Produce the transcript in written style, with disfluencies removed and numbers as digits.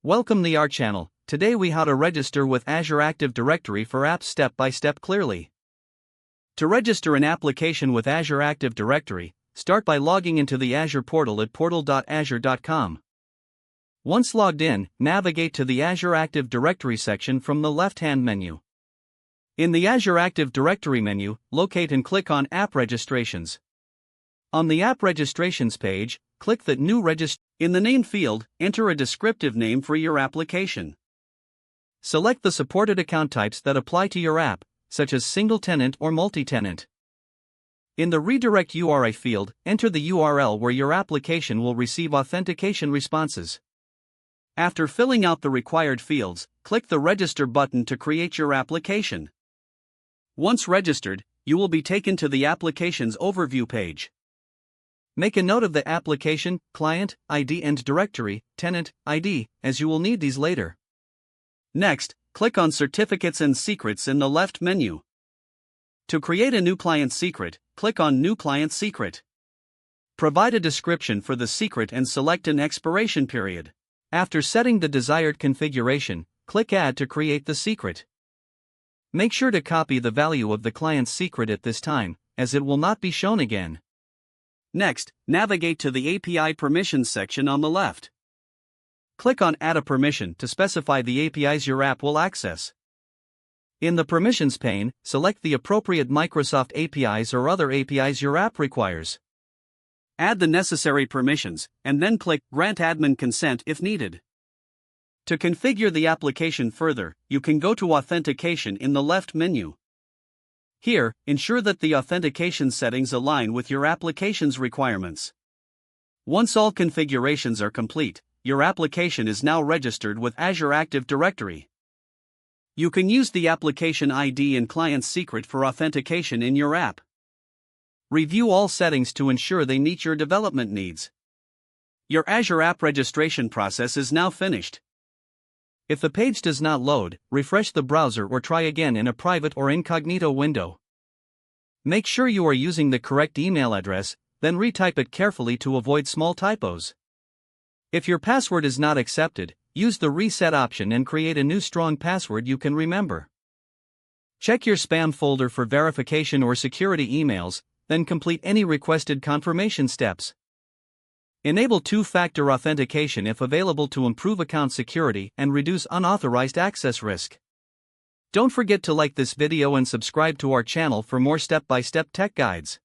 Welcome to our channel. Today we how to register with Azure Active Directory for apps step by step clearly. To register an application with Azure Active Directory, start by logging into the Azure portal at portal.azure.com. Once logged in, navigate to the Azure Active Directory section from the left-hand menu. In the Azure Active Directory menu, locate and click on App Registrations. On the App Registrations page, click the New Registration. In the Name field, enter a descriptive name for your application. Select the supported account types that apply to your app, such as single-tenant or multi-tenant. In the Redirect URI field, enter the URL where your application will receive authentication responses. After filling out the required fields, click the Register button to create your application. Once registered, you will be taken to the application's overview page. Make a note of the application, client, ID and directory, tenant, ID, as you will need these later. Next, click on Certificates and Secrets in the left menu. To create a new client secret, click on New Client Secret. Provide a description for the secret and select an expiration period. After setting the desired configuration, click Add to create the secret. Make sure to copy the value of the client's secret at this time, as it will not be shown again. Next, navigate to the API Permissions section on the left. Click on Add a Permission to specify the APIs your app will access. In the Permissions pane, select the appropriate Microsoft APIs or other APIs your app requires. Add the necessary permissions, and then click Grant Admin Consent if needed. To configure the application further, you can go to Authentication in the left menu. Here, ensure that the authentication settings align with your application's requirements. Once all configurations are complete, your application is now registered with Azure Active Directory. You can use the application ID and client secret for authentication in your app. Review all settings to ensure they meet your development needs. Your Azure app registration process is now finished. If the page does not load, refresh the browser or try again in a private or incognito window. Make sure you are using the correct email address, then retype it carefully to avoid small typos. If your password is not accepted, use the reset option and create a new strong password you can remember. Check your spam folder for verification or security emails, then complete any requested confirmation steps. Enable two-factor authentication if available to improve account security and reduce unauthorized access risk. Don't forget to like this video and subscribe to our channel for more step-by-step tech guides.